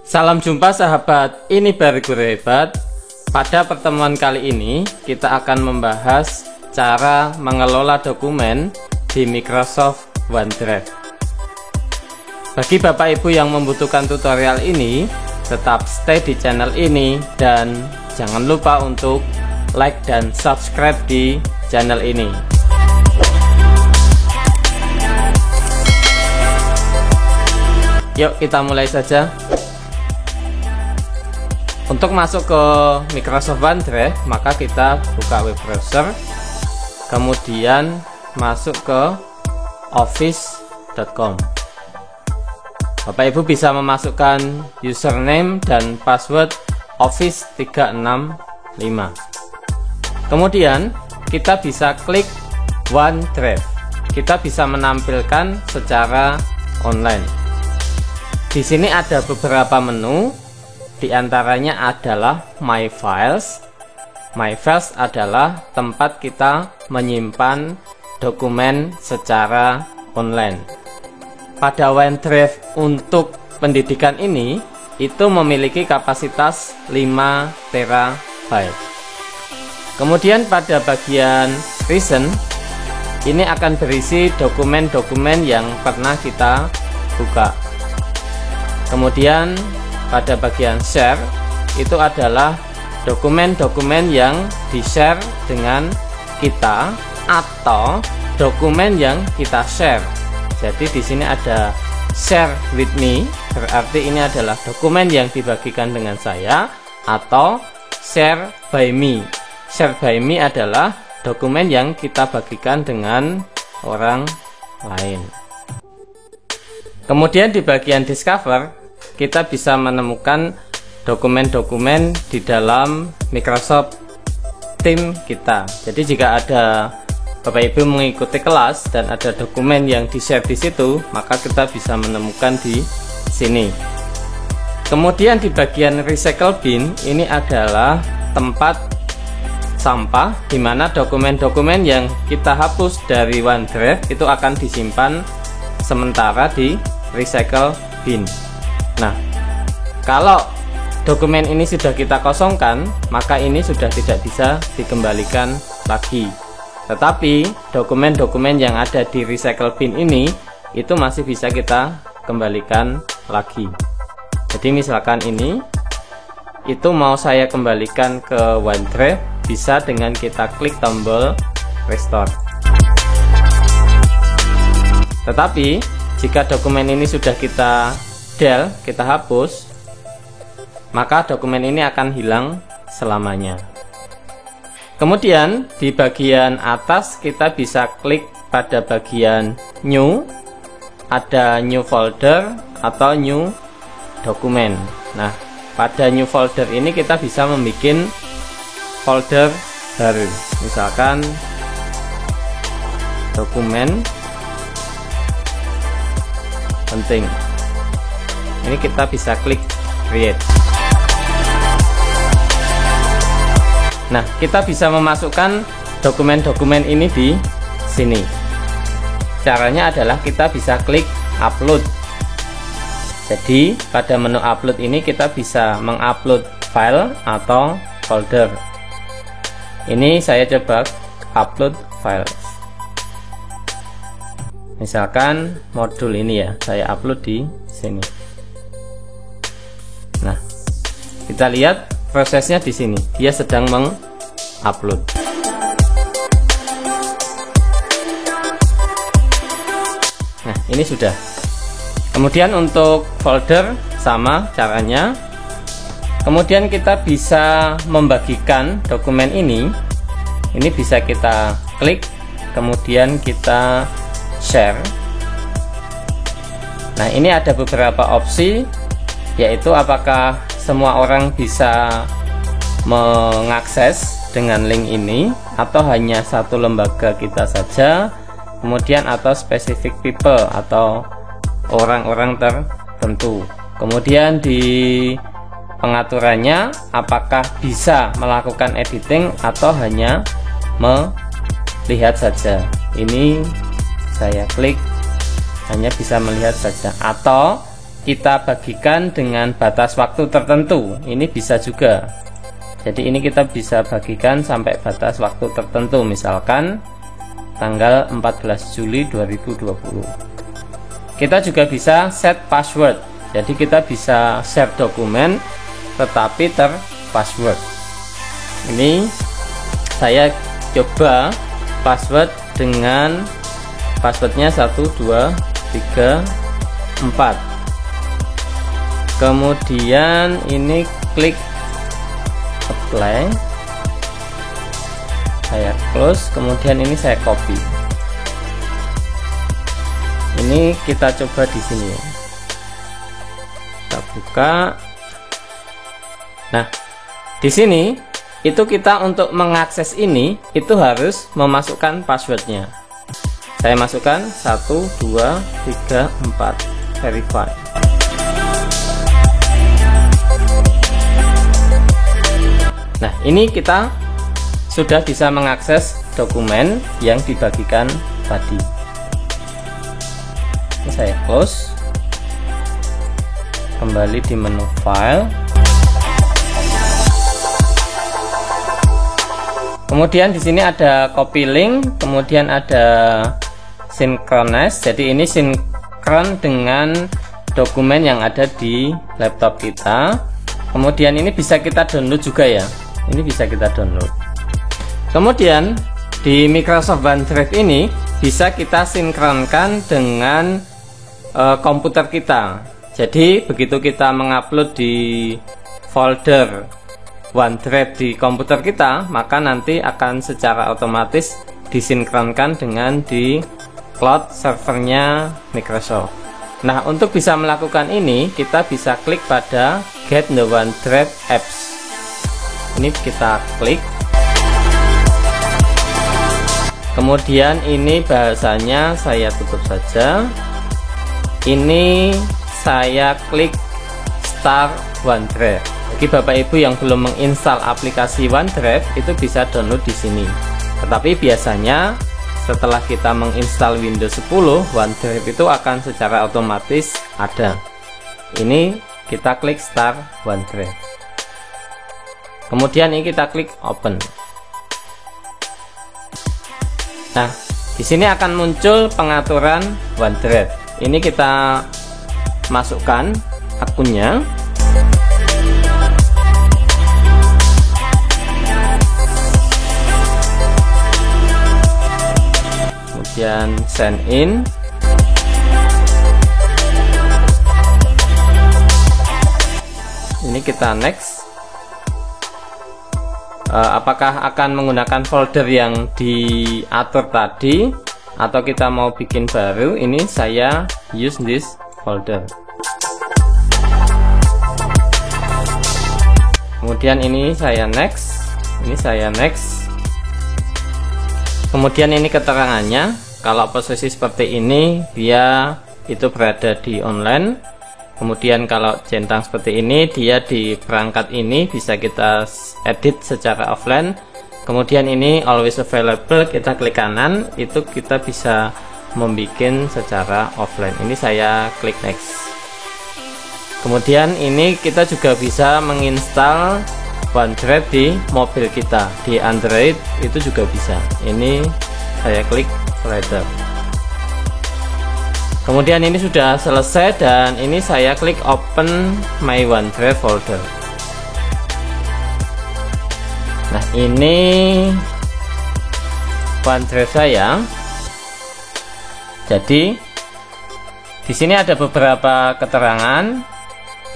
Salam jumpa sahabat, ini baru Guru Hebat. Pada pertemuan kali ini kita akan membahas cara mengelola dokumen di Microsoft OneDrive. Bagi Bapak Ibu yang membutuhkan tutorial ini, tetap stay di channel ini dan jangan lupa untuk like dan subscribe di channel ini. Yuk kita mulai saja. Untuk masuk ke Microsoft OneDrive, maka kita buka web browser, kemudian masuk ke office.com. Bapak Ibu bisa memasukkan username dan password Office 365. Kemudian kita bisa klik OneDrive. Kita bisa menampilkan secara online. Di sini ada beberapa menu. Di antaranya adalah My Files. My Files adalah tempat kita menyimpan dokumen secara online. Pada OneDrive untuk pendidikan ini itu memiliki kapasitas 5 TB. Kemudian pada bagian Recent ini akan berisi dokumen-dokumen yang pernah kita buka. Kemudian pada bagian Share itu adalah dokumen-dokumen yang di-share dengan kita atau dokumen yang kita share. Jadi di sini ada Share with me, berarti ini adalah dokumen yang dibagikan dengan saya, atau Share by me. Share by me adalah dokumen yang kita bagikan dengan orang lain. Kemudian di bagian Discover kita bisa menemukan dokumen-dokumen di dalam Microsoft Team kita. Jadi jika ada Bapak Ibu mengikuti kelas dan ada dokumen yang di-share di situ, maka kita bisa menemukan di sini. Kemudian di bagian Recycle Bin ini adalah tempat sampah di mana dokumen-dokumen yang kita hapus dari OneDrive itu akan disimpan sementara di Recycle Bin. Nah, kalau dokumen ini sudah kita kosongkan, maka ini sudah tidak bisa dikembalikan lagi. Tetapi dokumen-dokumen yang ada di Recycle Bin ini itu masih bisa kita kembalikan lagi. Jadi misalkan ini itu mau saya kembalikan ke OneDrive, bisa dengan kita klik tombol Restore. Tetapi jika dokumen ini sudah kita hapus, maka dokumen ini akan hilang selamanya. Kemudian di bagian atas kita bisa klik pada bagian New, ada New Folder atau New Document. Nah, pada New Folder ini kita bisa membuat folder baru, misalkan dokumen penting. Ini kita bisa klik Create. Nah, kita bisa memasukkan dokumen-dokumen ini di sini. Caranya adalah kita bisa klik Upload. Jadi pada menu Upload ini kita bisa mengupload file atau folder. Ini saya coba upload file. Misalkan modul ini ya, saya upload di sini. Nah, kita lihat prosesnya di sini. Dia sedang mengupload. Nah, ini sudah. Kemudian untuk folder sama caranya. Kemudian kita bisa membagikan dokumen ini. Ini bisa kita klik, kemudian kita share. Nah, ini ada beberapa opsi, yaitu apakah semua orang bisa mengakses dengan link ini atau hanya satu lembaga kita saja, kemudian atau specific people atau orang-orang tertentu. Kemudian di pengaturannya apakah bisa melakukan editing atau hanya melihat saja. Ini saya klik hanya bisa melihat saja, atau kita bagikan dengan batas waktu tertentu, ini bisa juga. Jadi ini kita bisa bagikan sampai batas waktu tertentu, misalkan tanggal 14 Juli 2020. Kita juga bisa set password, jadi kita bisa share dokumen tetapi terpassword. Ini saya coba password dengan passwordnya 1 2 3 4. Kemudian ini klik apply, saya close, kemudian ini saya copy. Ini kita coba di sini, kita buka. Nah, di sini itu kita untuk mengakses ini itu harus memasukkan passwordnya. Saya masukkan 1 2 3 4, verify. Nah, ini kita sudah bisa mengakses dokumen yang dibagikan tadi. Ini saya close, kembali di menu file, kemudian di sini ada copy link, kemudian ada synchronize. Jadi ini sinkron dengan dokumen yang ada di laptop kita. Kemudian ini bisa kita download juga ya, ini bisa kita download. Kemudian di Microsoft OneDrive ini bisa kita sinkronkan dengan komputer kita. Jadi begitu kita mengupload di folder OneDrive di komputer kita, maka nanti akan secara otomatis disinkronkan dengan di cloud servernya Microsoft. Nah, untuk bisa melakukan ini kita bisa klik pada Get the OneDrive Apps. Ini kita klik, kemudian ini bahasanya saya tutup saja. Ini saya klik Start OneDrive. Bagi Bapak Ibu yang belum menginstal aplikasi OneDrive itu bisa download di sini. Tetapi biasanya setelah kita menginstal Windows 10, OneDrive itu akan secara otomatis ada. Ini kita klik Start OneDrive. Kemudian ini kita klik Open. Nah, di sini akan muncul pengaturan OneDrive. Ini kita masukkan akunnya. Kemudian sign in. Ini kita next. Apakah akan menggunakan folder yang diatur tadi atau kita mau bikin baru? Ini saya use this folder. Kemudian ini saya next, ini saya next. Kemudian ini keterangannya, kalau posisi seperti ini dia itu berada di online. Kemudian kalau centang seperti ini dia di perangkat ini, bisa kita edit secara offline. Kemudian ini always available, kita klik kanan, itu kita bisa membuat secara offline. Ini saya klik next. Kemudian ini kita juga bisa menginstal OneDrive di mobil kita, di Android itu juga bisa. Ini saya klik further. Kemudian ini sudah selesai dan ini saya klik open my OneDrive folder. Nah, ini OneDrive saya. Jadi di sini ada beberapa keterangan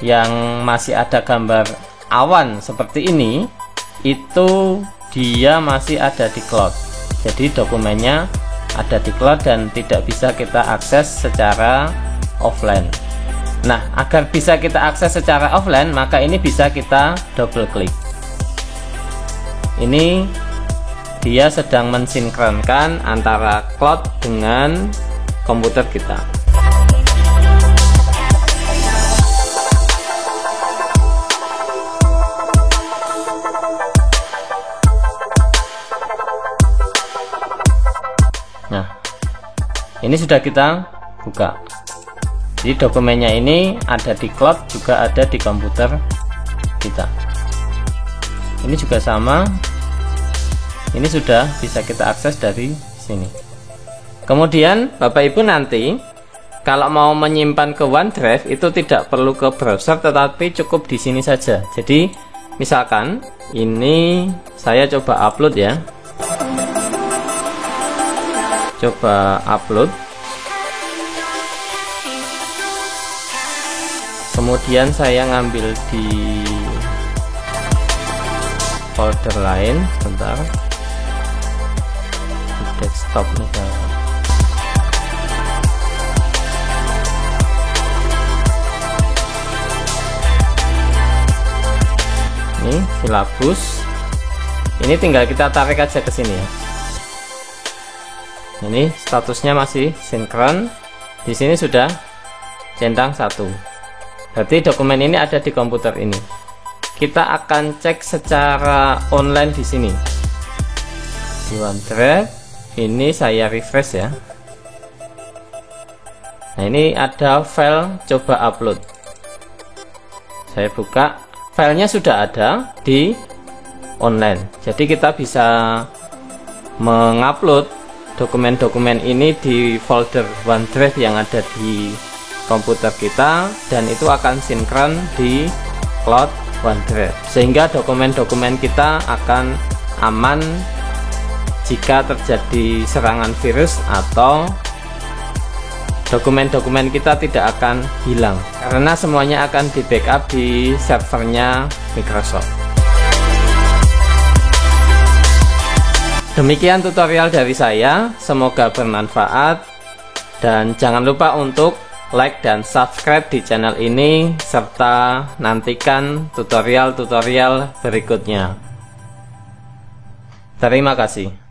yang masih ada gambar awan seperti ini, itu dia masih ada di cloud. Jadi dokumennya ada di cloud dan tidak bisa kita akses secara offline. Nah, agar bisa kita akses secara offline, maka ini bisa kita double klik. Ini dia sedang mensinkronkan antara cloud dengan komputer kita. Nah, ini sudah kita buka. Jadi dokumennya ini ada di cloud, juga ada di komputer kita. Ini juga sama, ini sudah bisa kita akses dari sini. Kemudian Bapak Ibu nanti kalau mau menyimpan ke OneDrive itu tidak perlu ke browser, tetapi cukup di sini saja. Jadi misalkan ini saya coba upload ya, coba upload, kemudian saya ngambil di folder lain, sebentar, di desktop misalnya. Ini silabus, ini tinggal kita tarik aja ke sini ya. Ini statusnya masih sinkron, di sini sudah centang 1. Berarti dokumen ini ada di komputer ini. Kita akan cek secara online di sini di OneDrive. Ini saya refresh ya. Nah, ini ada file coba upload. Saya buka, filenya sudah ada di online. Jadi kita bisa mengupload dokumen-dokumen ini di folder OneDrive yang ada di komputer kita, dan itu akan sinkron di cloud OneDrive, sehingga dokumen-dokumen kita akan aman jika terjadi serangan virus, atau dokumen-dokumen kita tidak akan hilang karena semuanya akan di backup di servernya Microsoft. Demikian tutorial dari saya, semoga bermanfaat, dan jangan lupa untuk like dan subscribe di channel ini, serta nantikan tutorial-tutorial berikutnya. Terima kasih.